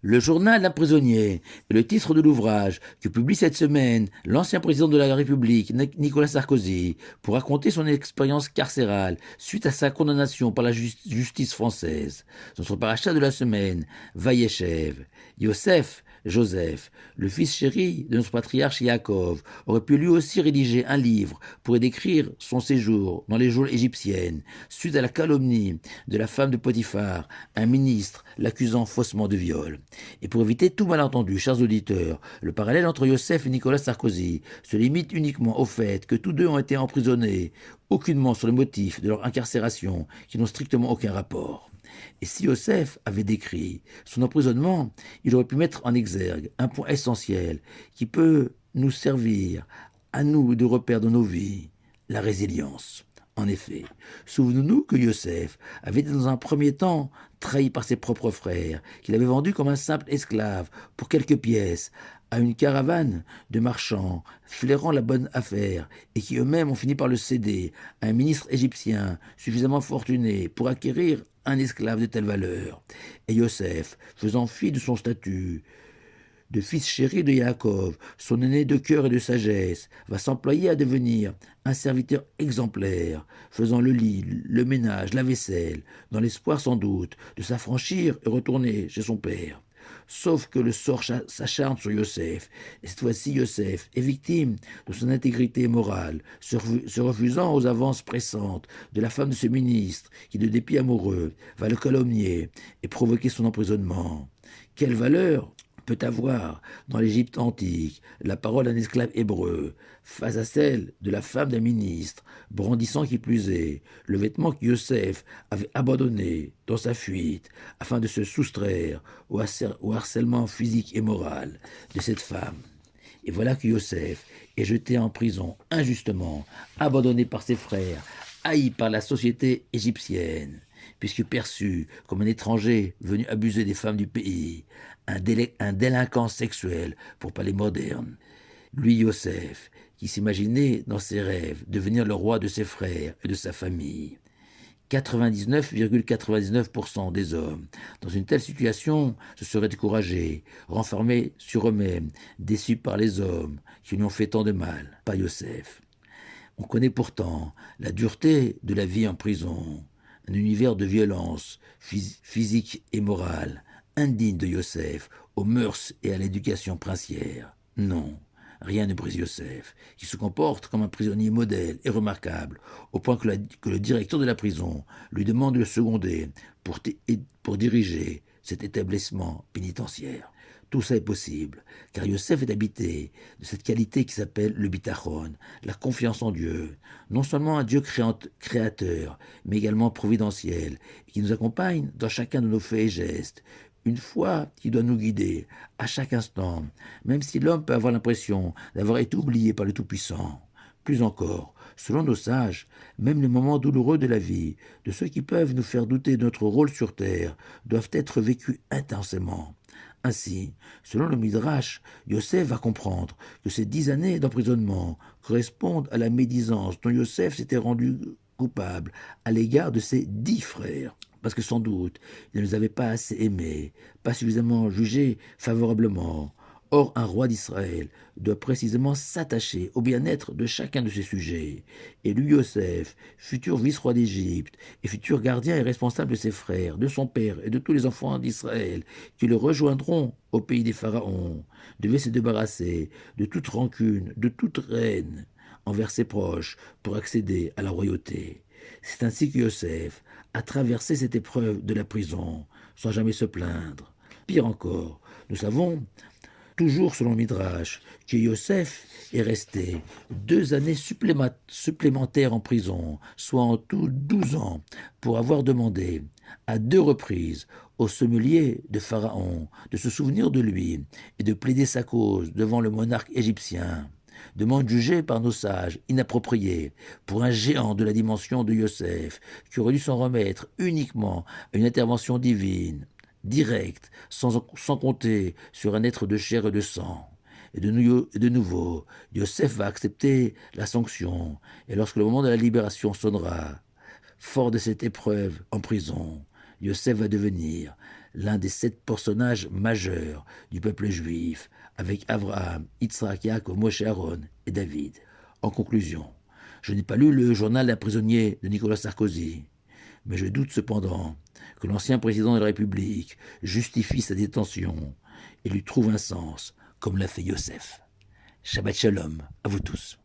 Le journal d'un prisonnier est le titre de l'ouvrage que publie cette semaine l'ancien président de la République, Nicolas Sarkozy, pour raconter son expérience carcérale suite à sa condamnation par la justice française. Dans son parachat de la semaine, Vaïechev, Yosef, Joseph, le fils chéri de notre patriarche Yaakov, aurait pu lui aussi rédiger un livre pour y décrire son séjour dans les geôles égyptiennes, suite à la calomnie de la femme de Potiphar, un ministre l'accusant faussement de viol. Et pour éviter tout malentendu, chers auditeurs, le parallèle entre Joseph et Nicolas Sarkozy se limite uniquement au fait que tous deux ont été emprisonnés, aucunement sur les motifs de leur incarcération qui n'ont strictement aucun rapport. Et si Joseph avait décrit son emprisonnement, il aurait pu mettre en exergue un point essentiel qui peut nous servir à nous de repère dans nos vies, la résilience. En effet, souvenons-nous que Joseph avait été dans un premier temps trahi par ses propres frères, qu'il avait vendus comme un simple esclave pour quelques pièces à une caravane de marchands flairant la bonne affaire et qui eux-mêmes ont fini par le céder à un ministre égyptien suffisamment fortuné pour acquérir un esclave de telle valeur. Et Joseph, faisant fi de son statut de fils chéri de Yaakov, son aîné de cœur et de sagesse, va s'employer à devenir un serviteur exemplaire, faisant le lit, le ménage, la vaisselle, dans l'espoir sans doute de s'affranchir et retourner chez son père. Sauf que le sort s'acharne sur Yosef, et cette fois-ci Yosef est victime de son intégrité morale, se refusant aux avances pressantes de la femme de ce ministre, qui de dépit amoureux va le calomnier et provoquer son emprisonnement. Quelle valeur peut avoir dans l'Égypte antique la parole d'un esclave hébreu face à celle de la femme d'un ministre, brandissant qui plus est le vêtement que Yosef avait abandonné dans sa fuite afin de se soustraire au harcèlement physique et moral de cette femme. Et voilà que Yosef est jeté en prison injustement, abandonné par ses frères, haï par la société égyptienne, puisque perçu comme un étranger venu abuser des femmes du pays, un délinquant sexuel pour parler moderne. Lui, Yosef, qui s'imaginait dans ses rêves devenir le roi de ses frères et de sa famille. 99,99% des hommes dans une telle situation se seraient découragés, renfermés sur eux-mêmes, déçus par les hommes qui lui ont fait tant de mal, pas Yosef. On connaît pourtant la dureté de la vie en prison, un univers de violence physique et morale, indigne de Yosef, aux mœurs et à l'éducation princière. Non, rien ne brise Yosef, qui se comporte comme un prisonnier modèle et remarquable, au point que le directeur de la prison lui demande de le seconder pour diriger cet établissement pénitentiaire. Tout ça est possible, car Yosef est habité de cette qualité qui s'appelle le bitachon, la confiance en Dieu, non seulement un Dieu créateur, mais également providentiel, et qui nous accompagne dans chacun de nos faits et gestes, une foi qui doit nous guider à chaque instant, même si l'homme peut avoir l'impression d'avoir été oublié par le Tout-Puissant. Plus encore, selon nos sages, même les moments douloureux de la vie, de ceux qui peuvent nous faire douter de notre rôle sur terre, doivent être vécus intensément. Ainsi, selon le Midrash, Yosef va comprendre que ces 10 années d'emprisonnement correspondent à la médisance dont Yosef s'était rendu coupable à l'égard de ses 10 frères. Parce que sans doute, il ne les avait pas assez aimés, pas suffisamment jugés favorablement. Or, un roi d'Israël doit précisément s'attacher au bien-être de chacun de ses sujets. Et lui, Yosef, futur vice-roi d'Égypte, et futur gardien et responsable de ses frères, de son père et de tous les enfants d'Israël qui le rejoindront au pays des pharaons, devait se débarrasser de toute rancune, de toute haine envers ses proches pour accéder à la royauté. C'est ainsi que Yosef a traversé cette épreuve de la prison sans jamais se plaindre. Pire encore, nous savons, toujours selon Midrash, que Yosef est resté 2 années supplémentaires en prison, soit en tout 12 ans, pour avoir demandé à 2 reprises au sommelier de Pharaon de se souvenir de lui et de plaider sa cause devant le monarque égyptien. Demande jugée par nos sages inappropriée pour un géant de la dimension de Yosef qui aurait dû s'en remettre uniquement à une intervention divine, directe, sans compter sur un être de chair et de sang. Et de nouveau, Yosef va accepter la sanction, et lorsque le moment de la libération sonnera, fort de cette épreuve en prison, Yosef va devenir l'un des 7 personnages majeurs du peuple juif, avec Abraham, Yitzhak, Yaakov, Moshe, Aaron et David. En conclusion, je n'ai pas lu le journal d'un prisonnier de Nicolas Sarkozy, mais je doute cependant que l'ancien président de la République justifie sa détention et lui trouve un sens, comme l'a fait Yosef. Shabbat Shalom à vous tous.